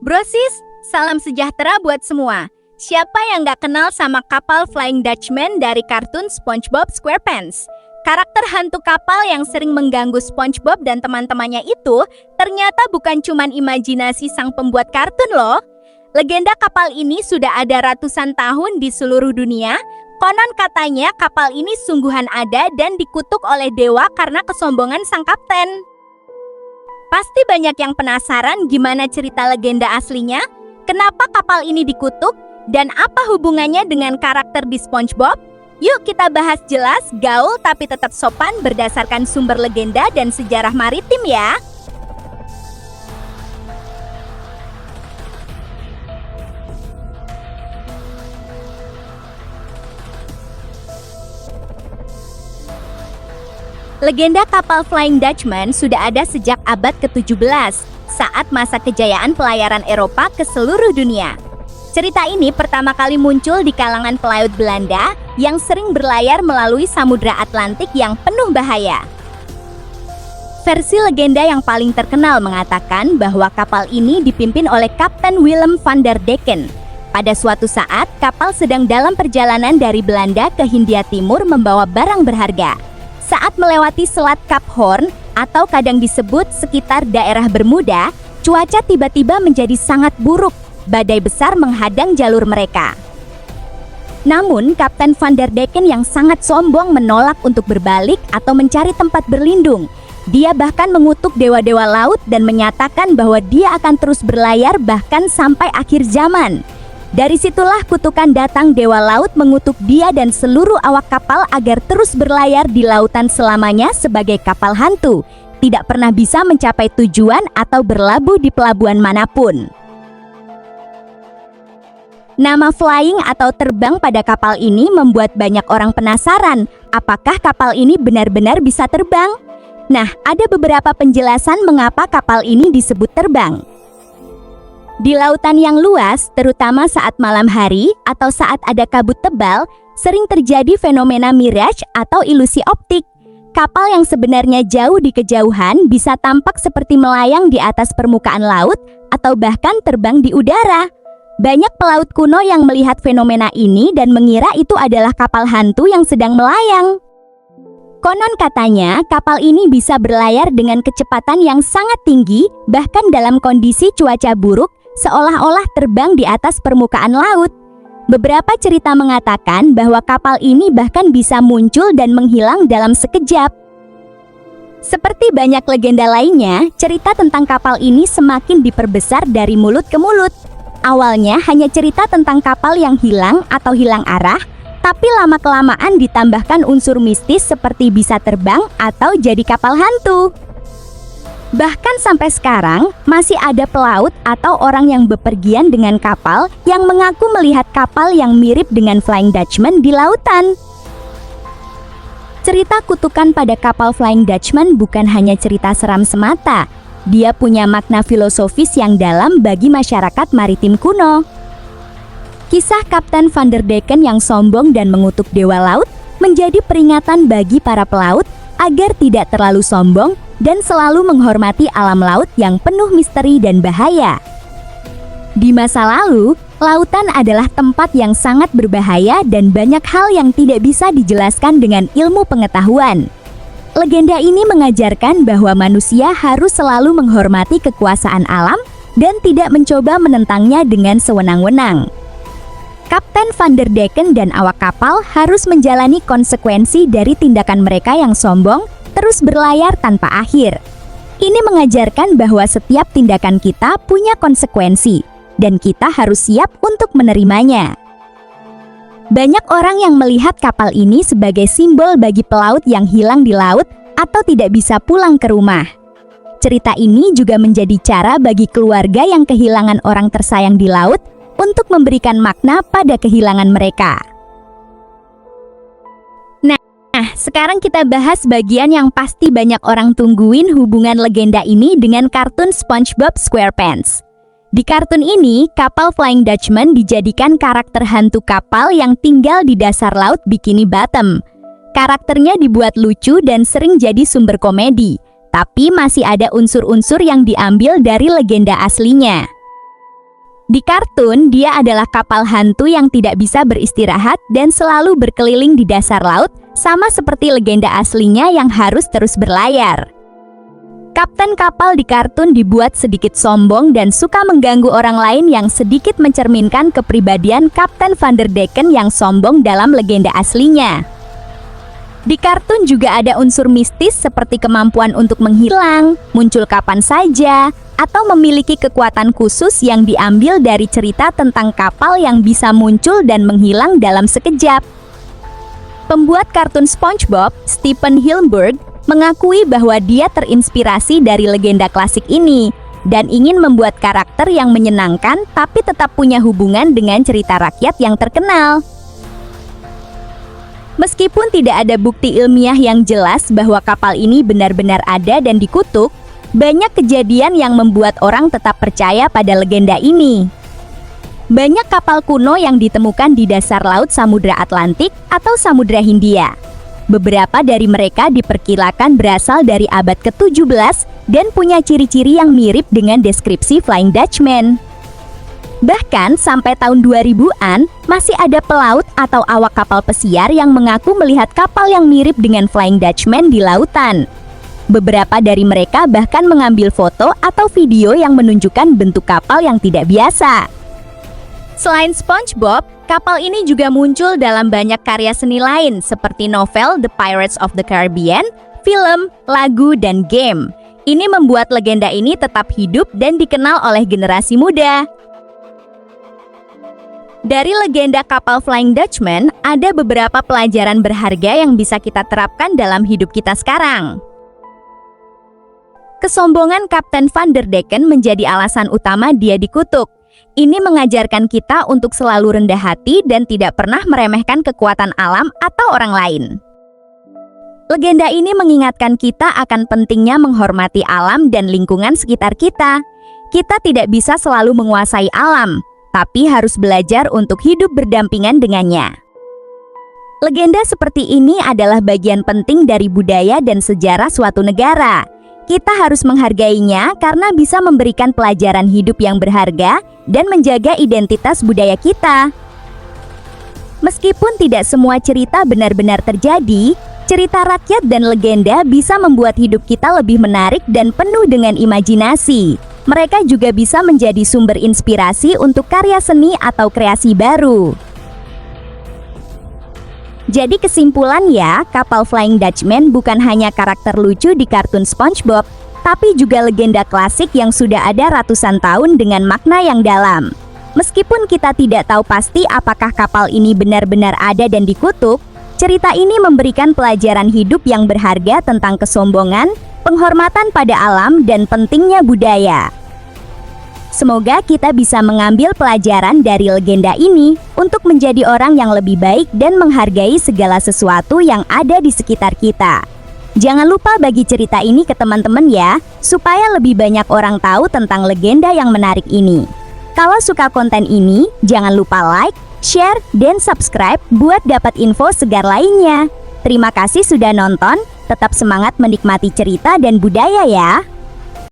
Brosis, salam sejahtera buat semua. Siapa yang nggak kenal sama kapal Flying Dutchman dari kartun SpongeBob SquarePants? Karakter hantu kapal yang sering mengganggu SpongeBob dan teman-temannya itu ternyata bukan cuman imajinasi sang pembuat kartun loh. Legenda kapal ini sudah ada ratusan tahun di seluruh dunia. Konon katanya kapal ini sungguhan ada dan dikutuk oleh dewa karena kesombongan sang kapten. Pasti banyak yang penasaran gimana cerita legenda aslinya? Kenapa kapal ini dikutuk? Dan apa hubungannya dengan karakter di SpongeBob? Yuk kita bahas jelas, gaul tapi tetap sopan berdasarkan sumber legenda dan sejarah maritim ya. Legenda kapal Flying Dutchman sudah ada sejak abad ke-17, saat masa kejayaan pelayaran Eropa ke seluruh dunia. Cerita ini pertama kali muncul di kalangan pelaut Belanda yang sering berlayar melalui Samudra Atlantik yang penuh bahaya. Versi legenda yang paling terkenal mengatakan bahwa kapal ini dipimpin oleh Kapten Willem van der Decken. Pada suatu saat, kapal sedang dalam perjalanan dari Belanda ke Hindia Timur membawa barang berharga. Saat melewati Selat Cap Horn atau kadang disebut sekitar daerah Bermuda, cuaca tiba-tiba menjadi sangat buruk. Badai besar menghadang jalur mereka. Namun, Kapten van der Decken yang sangat sombong menolak untuk berbalik atau mencari tempat berlindung. Dia bahkan mengutuk dewa-dewa laut dan menyatakan bahwa dia akan terus berlayar bahkan sampai akhir zaman. Dari situlah kutukan datang, dewa laut mengutuk dia dan seluruh awak kapal agar terus berlayar di lautan selamanya sebagai kapal hantu, tidak pernah bisa mencapai tujuan atau berlabuh di pelabuhan manapun. Nama flying atau terbang pada kapal ini membuat banyak orang penasaran, apakah kapal ini benar-benar bisa terbang? Nah, ada beberapa penjelasan mengapa kapal ini disebut terbang. Di lautan yang luas, terutama saat malam hari atau saat ada kabut tebal, sering terjadi fenomena mirage atau ilusi optik. Kapal yang sebenarnya jauh di kejauhan bisa tampak seperti melayang di atas permukaan laut atau bahkan terbang di udara. Banyak pelaut kuno yang melihat fenomena ini dan mengira itu adalah kapal hantu yang sedang melayang. Konon katanya, kapal ini bisa berlayar dengan kecepatan yang sangat tinggi, bahkan dalam kondisi cuaca buruk, seolah-olah terbang di atas permukaan laut. Beberapa cerita mengatakan bahwa kapal ini bahkan bisa muncul dan menghilang dalam sekejap. Seperti banyak legenda lainnya, cerita tentang kapal ini semakin diperbesar dari mulut ke mulut. Awalnya hanya cerita tentang kapal yang hilang atau hilang arah, tapi lama-kelamaan ditambahkan unsur mistis seperti bisa terbang atau jadi kapal hantu. Bahkan sampai sekarang, masih ada pelaut atau orang yang bepergian dengan kapal yang mengaku melihat kapal yang mirip dengan Flying Dutchman di lautan. Cerita kutukan pada kapal Flying Dutchman bukan hanya cerita seram semata. Dia punya makna filosofis yang dalam bagi masyarakat maritim kuno. Kisah Kapten van der Decken yang sombong dan mengutuk dewa laut menjadi peringatan bagi para pelaut agar tidak terlalu sombong dan selalu menghormati alam laut yang penuh misteri dan bahaya. Di masa lalu, lautan adalah tempat yang sangat berbahaya dan banyak hal yang tidak bisa dijelaskan dengan ilmu pengetahuan. Legenda ini mengajarkan bahwa manusia harus selalu menghormati kekuasaan alam dan tidak mencoba menentangnya dengan sewenang-wenang. Kapten van der Decken dan awak kapal harus menjalani konsekuensi dari tindakan mereka yang sombong terus berlayar tanpa akhir. Ini mengajarkan bahwa setiap tindakan kita punya konsekuensi, dan kita harus siap untuk menerimanya. Banyak orang yang melihat kapal ini sebagai simbol bagi pelaut yang hilang di laut atau tidak bisa pulang ke rumah. Cerita ini juga menjadi cara bagi keluarga yang kehilangan orang tersayang di laut untuk memberikan makna pada kehilangan mereka. Nah, sekarang kita bahas bagian yang pasti banyak orang tungguin, hubungan legenda ini dengan kartun SpongeBob SquarePants. Di kartun ini, kapal Flying Dutchman dijadikan karakter hantu kapal yang tinggal di dasar laut Bikini Bottom. Karakternya dibuat lucu dan sering jadi sumber komedi, tapi masih ada unsur-unsur yang diambil dari legenda aslinya. Di kartun, dia adalah kapal hantu yang tidak bisa beristirahat dan selalu berkeliling di dasar laut, sama seperti legenda aslinya yang harus terus berlayar. Kapten kapal di kartun dibuat sedikit sombong dan suka mengganggu orang lain yang sedikit mencerminkan kepribadian Kapten Van der Decken yang sombong dalam legenda aslinya. Di kartun juga ada unsur mistis seperti kemampuan untuk menghilang, muncul kapan saja, atau memiliki kekuatan khusus yang diambil dari cerita tentang kapal yang bisa muncul dan menghilang dalam sekejap. Pembuat kartun SpongeBob, Stephen Hillenburg, mengakui bahwa dia terinspirasi dari legenda klasik ini dan ingin membuat karakter yang menyenangkan tapi tetap punya hubungan dengan cerita rakyat yang terkenal. Meskipun tidak ada bukti ilmiah yang jelas bahwa kapal ini benar-benar ada dan dikutuk, banyak kejadian yang membuat orang tetap percaya pada legenda ini. Banyak kapal kuno yang ditemukan di dasar laut Samudra Atlantik atau Samudra Hindia. Beberapa dari mereka diperkirakan berasal dari abad ke-17 dan punya ciri-ciri yang mirip dengan deskripsi Flying Dutchman. Bahkan sampai tahun 2000-an, masih ada pelaut atau awak kapal pesiar yang mengaku melihat kapal yang mirip dengan Flying Dutchman di lautan. Beberapa dari mereka bahkan mengambil foto atau video yang menunjukkan bentuk kapal yang tidak biasa. Selain SpongeBob, kapal ini juga muncul dalam banyak karya seni lain seperti novel The Pirates of the Caribbean, film, lagu, dan game. Ini membuat legenda ini tetap hidup dan dikenal oleh generasi muda. Dari legenda kapal Flying Dutchman, ada beberapa pelajaran berharga yang bisa kita terapkan dalam hidup kita sekarang. Kesombongan Kapten Van der Decken menjadi alasan utama dia dikutuk. Ini mengajarkan kita untuk selalu rendah hati dan tidak pernah meremehkan kekuatan alam atau orang lain. Legenda ini mengingatkan kita akan pentingnya menghormati alam dan lingkungan sekitar kita. Kita tidak bisa selalu menguasai alam, tapi harus belajar untuk hidup berdampingan dengannya. Legenda seperti ini adalah bagian penting dari budaya dan sejarah suatu negara. Kita harus menghargainya karena bisa memberikan pelajaran hidup yang berharga dan menjaga identitas budaya kita. Meskipun tidak semua cerita benar-benar terjadi, cerita rakyat dan legenda bisa membuat hidup kita lebih menarik dan penuh dengan imajinasi. Mereka juga bisa menjadi sumber inspirasi untuk karya seni atau kreasi baru. Jadi kesimpulan ya, kapal Flying Dutchman bukan hanya karakter lucu di kartun SpongeBob, tapi juga legenda klasik yang sudah ada ratusan tahun dengan makna yang dalam. Meskipun kita tidak tahu pasti apakah kapal ini benar-benar ada dan dikutuk, cerita ini memberikan pelajaran hidup yang berharga tentang kesombongan, penghormatan pada alam, dan pentingnya budaya. Semoga kita bisa mengambil pelajaran dari legenda ini untuk menjadi orang yang lebih baik dan menghargai segala sesuatu yang ada di sekitar kita. Jangan lupa bagi cerita ini ke teman-teman ya, supaya lebih banyak orang tahu tentang legenda yang menarik ini. Kalau suka konten ini, jangan lupa like, share, dan subscribe buat dapat info segar lainnya. Terima kasih sudah nonton, tetap semangat menikmati cerita dan budaya ya.